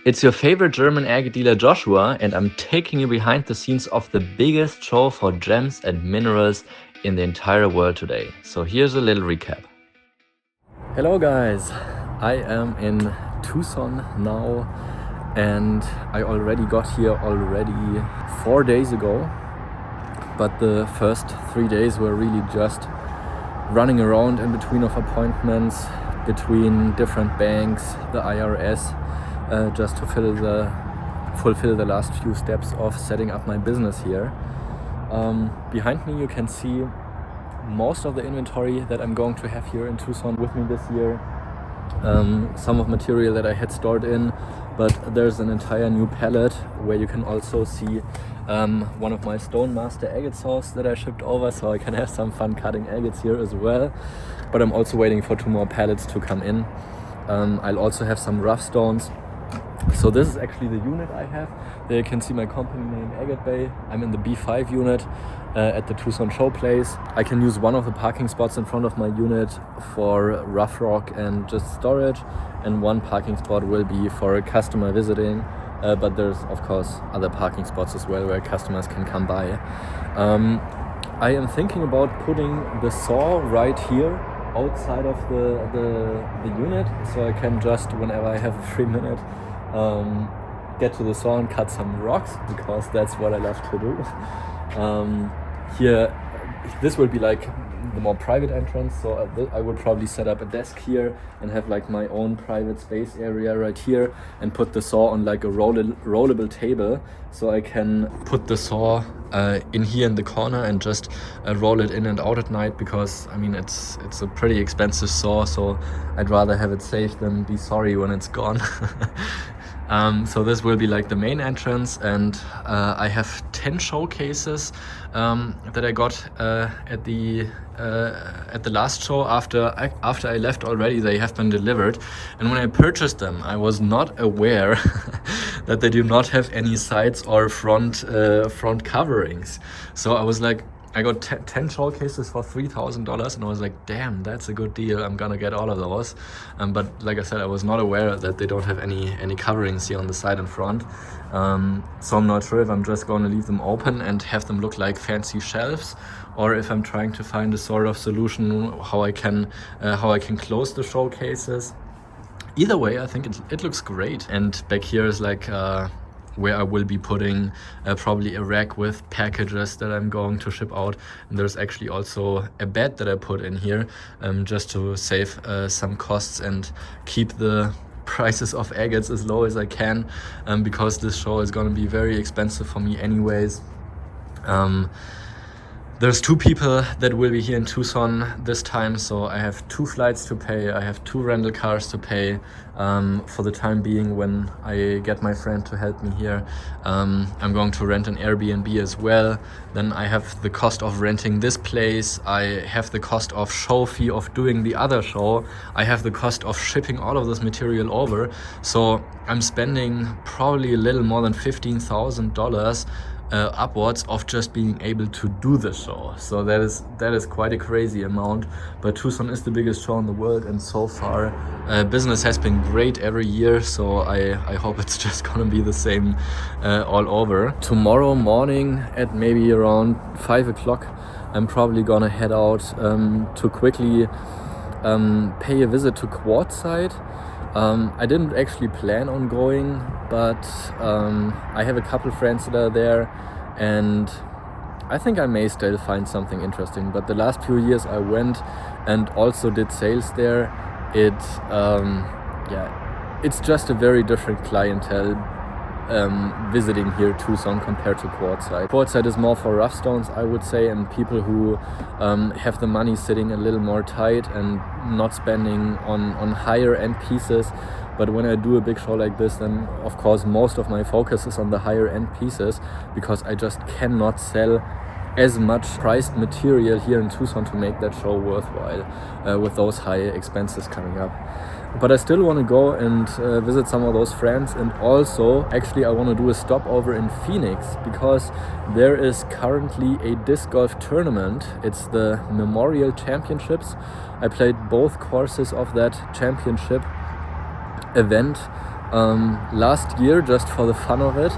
It's your favorite German agate dealer Joshua, and I'm taking you behind the scenes of the biggest show for gems and minerals in the entire world today. So here's a little recap. Hello guys, I am in Tucson now, and I already got here 4 days ago, but the first 3 days were really just running around in between of appointments, between different banks, the IRS, just to fulfill the last few steps of setting up my business here. Behind me you can see most of the inventory that I'm going to have here in Tucson with me this year. Some of material that I had stored in, but there's an entire new pallet where you can also see one of my Stone Master agate saws that I shipped over, so I can have some fun cutting agates here as well. But I'm also waiting for 2 more pallets to come in. I'll also have some rough stones. So this is actually the unit I have. There you can see my company name, Agatebay. I'm in the B5 unit at the Tucson show place. I can use one of the parking spots in front of my unit for rough rock and just storage, and one parking spot will be for a customer visiting. But there's of course other parking spots as well where customers can come by. I am thinking about putting the saw right here outside of the unit, so I can just, whenever I have a free minute, get to the saw and cut some rocks, because that's what I love to do. Here, this will be like the more private entrance, so I would probably set up a desk here and have like my own private space area right here, and put the saw on like a rollable table, so I can put the saw in here in the corner and just roll it in and out at night, because I mean it's a pretty expensive saw, so I'd rather have it safe than be sorry when it's gone. So this will be like the main entrance, and I have 10 showcases that I got at the last show. After I left already, they have been delivered, and when I purchased them, I was not aware that they do not have any sides or front coverings. So I was like, I got 10 showcases for $3,000, and I was like, damn, that's a good deal. I'm gonna get all of those. But like I said, I was not aware that they don't have any coverings here on the side and front. So I'm not sure if I'm just gonna leave them open and have them look like fancy shelves, or if I'm trying to find a sort of solution how I can close the showcases. Either way, I think it looks great. And back here is like where I will be putting probably a rack with packages that I'm going to ship out. And there's actually also a bed that I put in here, just to save some costs and keep the prices of agates as low as I can, because this show is going to be very expensive for me anyways. There's 2 people that will be here in Tucson this time, so I have 2 flights to pay, I have 2 rental cars to pay for the time being when I get my friend to help me here. I'm going to rent an Airbnb as well. Then I have the cost of renting this place, I have the cost of show fee of doing the other show, I have the cost of shipping all of this material over. So I'm spending probably a little more than $15,000 upwards of just being able to do the show. So that is quite a crazy amount, but Tucson is the biggest show in the world, and so far business has been great every year, so I hope it's just gonna be the same all over. Tomorrow morning at maybe around 5 o'clock I'm probably gonna head out to quickly pay a visit to Quartzsite. I didn't actually plan on going, but I have a couple friends that are there, and I think I may still find something interesting. But the last few years I went and also did sales there. It's just a very different clientele visiting here Tucson compared to Quartzsite. Quartzsite is more for rough stones, I would say, and people who have the money sitting a little more tight and not spending on higher end pieces. But when I do a big show like this, then of course most of my focus is on the higher end pieces, because I just cannot sell as much priced material here in Tucson to make that show worthwhile with those high expenses coming up. But I still want to go and visit some of those friends, and also actually I want to do a stopover in Phoenix, because there is currently a disc golf tournament. It's the Memorial Championships. I played both courses of that championship event last year just for the fun of it.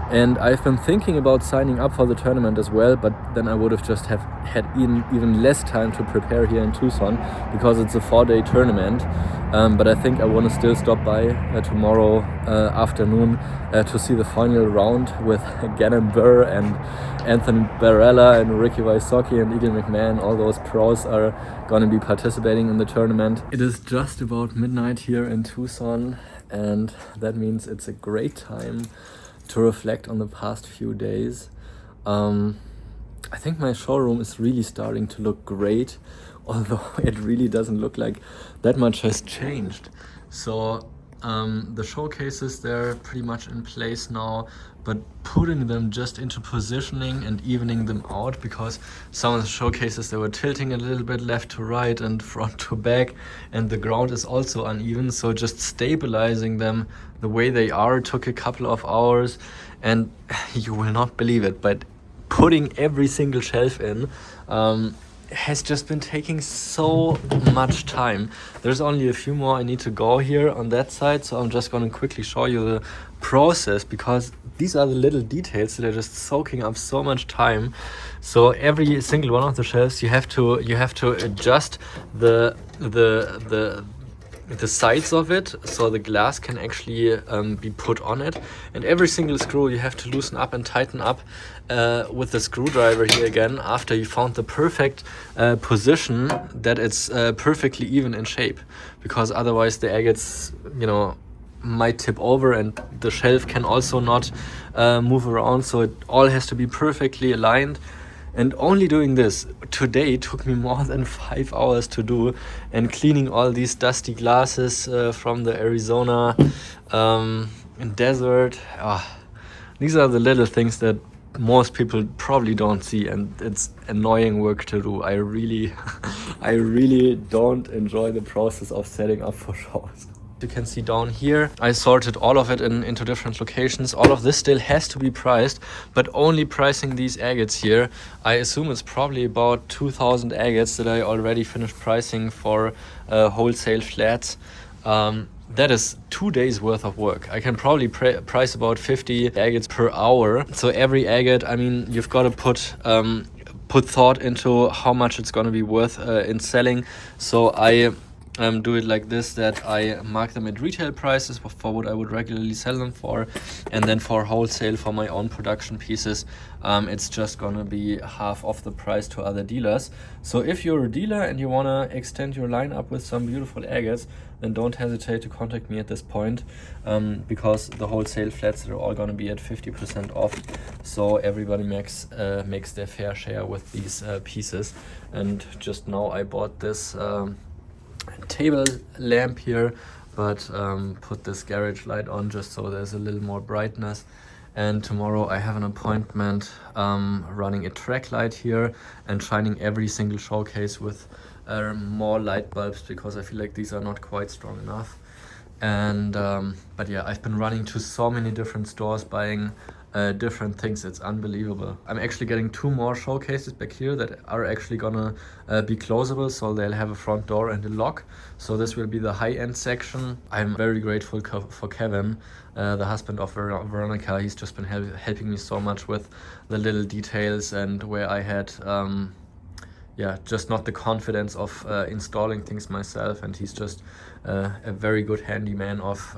And I've been thinking about signing up for the tournament as well, but then I would have just have had even less time to prepare here in Tucson because it's a 4-day tournament. But I think I want to still stop by tomorrow afternoon to see the final round with Gannon Burr and Anthony Barella and Ricky Wysocki and Eagle McMahon. All those pros are going to be participating in the tournament. It is just about midnight here in Tucson, and that means it's a great time to reflect on the past few days. I think my showroom is really starting to look great, although it really doesn't look like that much has changed. So the showcases, they're pretty much in place now, but putting them just into positioning and evening them out, because some of the showcases, they were tilting a little bit left to right and front to back, and the ground is also uneven, so just stabilizing them the way they are took a couple of hours. And you will not believe it, but putting every single shelf in has just been taking so much time. There's only a few more I need to go here on that side, so I'm just going to quickly show you the process, because these are the little details that are just soaking up so much time. So every single one of the shelves, you have to adjust the sides of it so the glass can actually be put on it, and every single screw you have to loosen up and tighten up with the screwdriver here again after you found the perfect position that it's perfectly even in shape, because otherwise the agates, you know, might tip over and the shelf can also not move around. So it all has to be perfectly aligned. And only doing this today took me more than 5 hours to do, and cleaning all these dusty glasses from the Arizona desert. These are the little things that most people probably don't see, and it's annoying work to do. I really don't enjoy the process of setting up for shows. You can see down here, I sorted all of it into different locations. All of this still has to be priced, but only pricing these agates here, I assume it's probably about 2,000 agates that I already finished pricing for wholesale flats. That is 2 days worth of work. I can probably price about 50 agates per hour. So every agate, I mean, you've got to put thought into how much it's going to be worth in selling. So I do it like this, that I mark them at retail prices for what I would regularly sell them for, and then for wholesale for my own production pieces, it's just gonna be half of the price to other dealers. So if you're a dealer and you wanna extend your lineup with some beautiful agates, then don't hesitate to contact me at this point, because the wholesale flats are all gonna be at 50% off, so everybody makes their fair share with these pieces. And just now I bought this table lamp here, but put this garage light on just so there's a little more brightness. And tomorrow I have an appointment running a track light here and shining every single showcase with more light bulbs, because I feel like these are not quite strong enough. And but yeah, I've been running to so many different stores buying different things. It's unbelievable. I'm actually getting 2 more showcases back here that are actually gonna be closable, so they'll have a front door and a lock. So this will be the high-end section. I'm very grateful for Kevin, the husband of Veronica. He's just been helping me so much with the little details, and where I had just not the confidence of installing things myself, and he's just a very good handyman of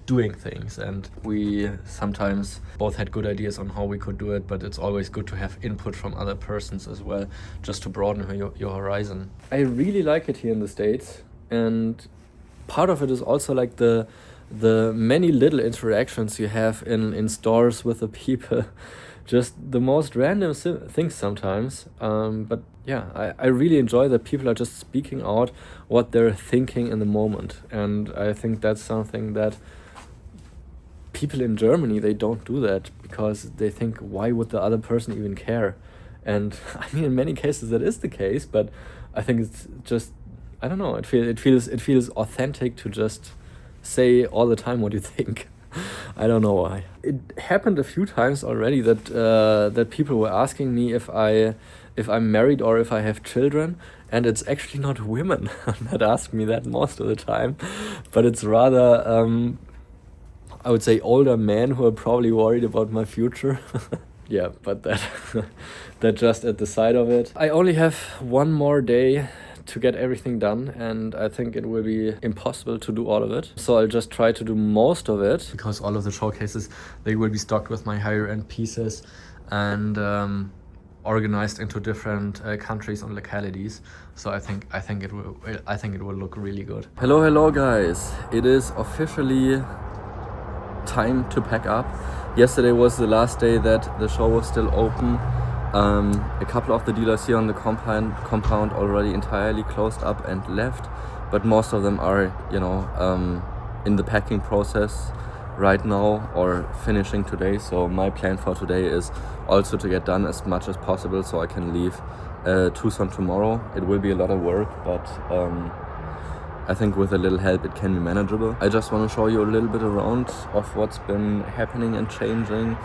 doing things, and we sometimes both had good ideas on how we could do it, but it's always good to have input from other persons as well, just to broaden your horizon. I really like it here in the States, and part of it is also like the many little interactions you have in stores with the people. Just the most random things sometimes, but yeah, I really enjoy that people are just speaking out what they're thinking in the moment, and I think that's something that people in Germany, they don't do that, because they think, why would the other person even care? And I mean, in many cases that is the case, but I think it's just, I don't know, it feels authentic to just say all the time what you think. I don't know why. It happened a few times already that people were asking me if I'm married or if I have children, and it's actually not women that ask me that most of the time, but it's rather I would say older men who are probably worried about my future. Yeah, but that just at the side of it. I only have one more day to get everything done, and I think it will be impossible to do all of it. So I'll just try to do most of it, because all of the showcases, they will be stocked with my higher end pieces and organized into different countries and localities. So I think it will look really good. Hello guys. It is officially time to pack up. Yesterday was the last day that the show was still open. A couple of the dealers here on the compound already entirely closed up and left, but most of them are, you know, in the packing process right now or finishing today. So my plan for today is also to get done as much as possible so I can leave Tucson tomorrow. It will be a lot of work, but I think with a little help it can be manageable. I just want to show you a little bit around of what's been happening and changing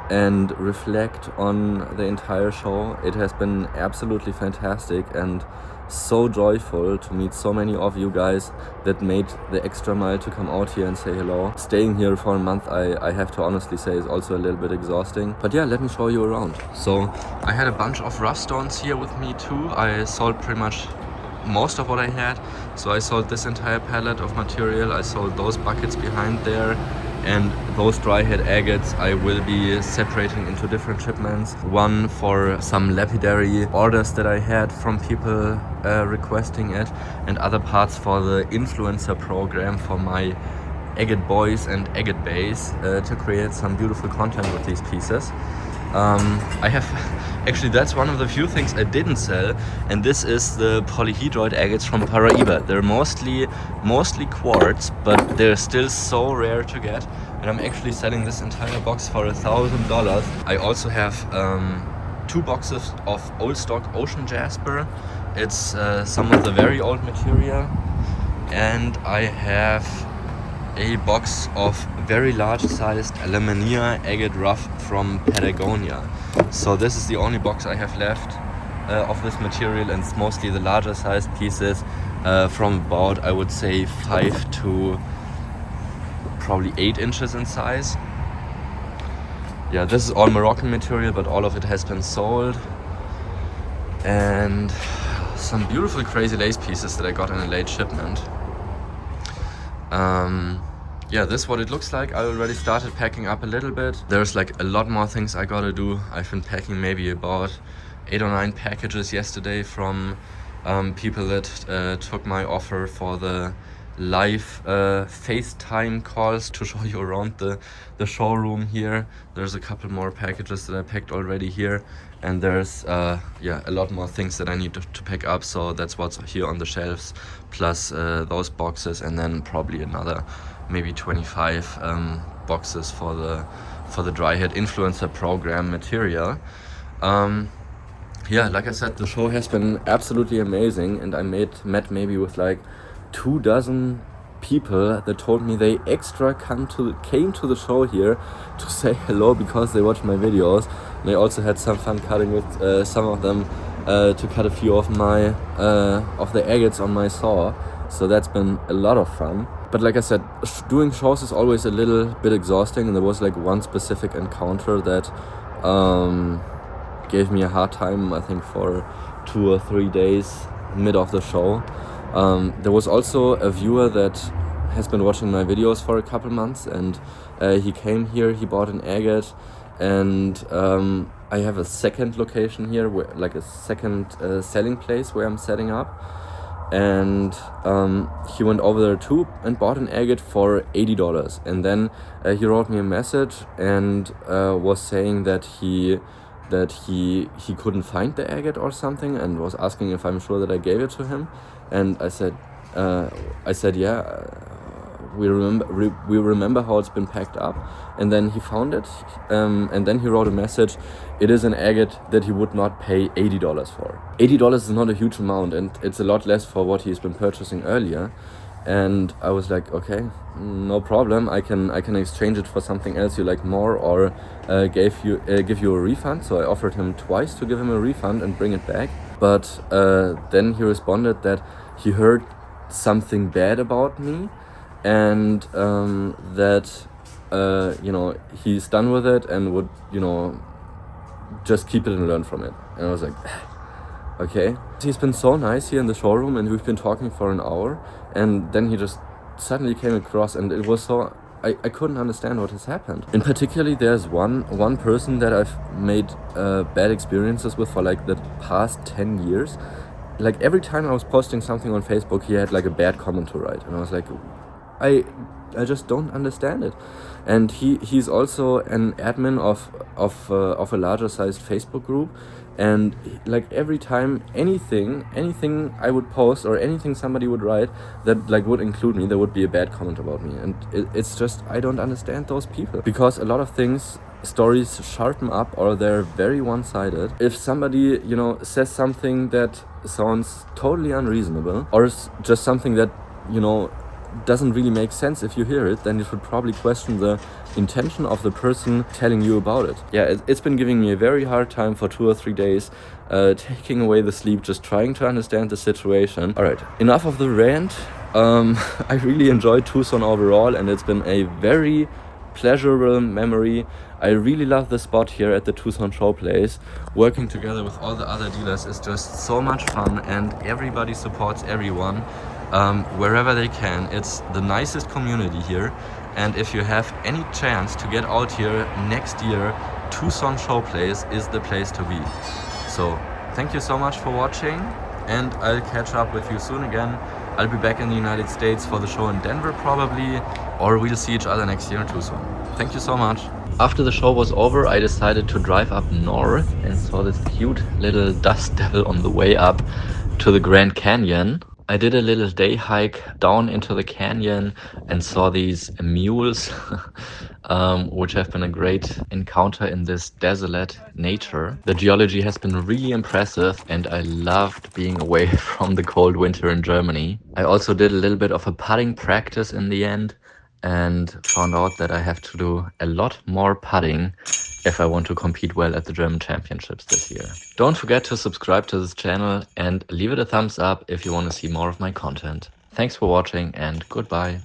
and reflect on the entire show. It has been absolutely fantastic and so joyful to meet so many of you guys that made the extra mile to come out here and say hello. Staying here for a month, I have to honestly say, is also a little bit exhausting. But yeah, let me show you around. So I had a bunch of rough stones here with me too. I sold pretty much most of what I had. So I sold this entire pallet of material. I sold those buckets behind there. And those dry head agates I will be separating into different shipments. One for some lapidary orders that I had from people requesting it, and other parts for the influencer program for my Agate boys and Agatebays to create some beautiful content with these pieces. I have actually, that's one of the few things I didn't sell, and this is the polyhedroid agates from Paraíba. They're mostly quartz, but they're still so rare to get, and I'm actually selling this entire box for $1,000. I also have 2 boxes of old stock ocean jasper. It's some of the very old material, and I have a box of very large sized Aluminia agate rough from Patagonia. So this is the only box I have left of this material, and it's mostly the larger sized pieces from about, I would say, 5 to probably 8 inches in size. Yeah, this is all Moroccan material, but all of it has been sold. And some beautiful crazy lace pieces that I got in a late shipment. Yeah, this is what it looks like. I already started packing up a little bit. There's like a lot more things I gotta do. I've been packing maybe about 8 or 9 packages yesterday from people that took my offer for the live FaceTime calls to show you around the showroom here. There's a couple more packages that I packed already here, and there's yeah, a lot more things that I need to pack up. So that's what's here on the shelves, plus those boxes, and then probably another maybe 25 boxes for the dry head influencer program material. Yeah, like I said, the show has been absolutely amazing, and I met maybe with like 24 people that told me they extra came to the show here to say hello because they watched my videos. And I also had some fun cutting with some of them to cut a few of my of the agates on my saw. So that's been a lot of fun. But like I said, doing shows is always a little bit exhausting, and there was like one specific encounter that gave me a hard time, I think for 2 or 3 days mid of the show. There was also a viewer that has been watching my videos for a couple months, and he came here, he bought an agate, and I have a second location here, like a second selling place where I'm setting up. And he went over there too and bought an agate for $80. And then he wrote me a message and was saying that he couldn't find the agate or something, and was asking if I'm sure that I gave it to him. And I said yeah, we remember how it's been packed up. And then he found it, and then he wrote a message. It is an agate that he would not pay $80 for. $80 is not a huge amount, and it's a lot less for what he's been purchasing earlier. And I was like, okay, no problem. I can exchange it for something else you like more, or give you a refund. So I offered him twice to give him a refund and bring it back. But then he responded that he heard something bad about me, and that he's done with it and would, just keep it and learn from it. And I was like, okay. He's been so nice here in the showroom, and we've been talking for an hour, and then he just suddenly came across, and it was so, I couldn't understand what has happened. In particular, there's one person that I've made bad experiences with for like the past 10 years. Like every time I was posting something on Facebook, he had like a bad comment to write, and I was like, I just don't understand it. And he's also an admin of a larger sized Facebook group, and like every time anything I would post or anything somebody would write that like would include me, there would be a bad comment about me. And it's just, I don't understand those people, because a lot of things, stories sharpen up, or they're very one-sided. If somebody says something that sounds totally unreasonable, or is just something that doesn't really make sense if you hear it, then you should probably question the intention of the person telling you about it. Yeah, it's been giving me a very hard time for 2 or 3 days, taking away the sleep, just trying to understand the situation. All right, enough of the rant. I really enjoyed Tucson overall, and it's been a very pleasurable memory. I really love the spot here at the Tucson Showplace. Working together with all the other dealers is just so much fun, and everybody supports everyone wherever they can. It's the nicest community here, and if you have any chance to get out here next year, Tucson Showplace is the place to be. So thank you so much for watching, and I'll catch up with you soon again. I'll be back in the United States for the show in Denver probably, or we'll see each other next year in Tucson. Thank you so much. After the show was over, I decided to drive up north and saw this cute little dust devil on the way up to the Grand Canyon. I did a little day hike down into the canyon and saw these mules, which have been a great encounter in this desolate nature. The geology has been really impressive, and I loved being away from the cold winter in Germany. I also did a little bit of a putting practice in the end, and found out that I have to do a lot more putting if I want to compete well at the German Championships this year. Don't forget to subscribe to this channel and leave it a thumbs up if you want to see more of my content. Thanks for watching, and goodbye.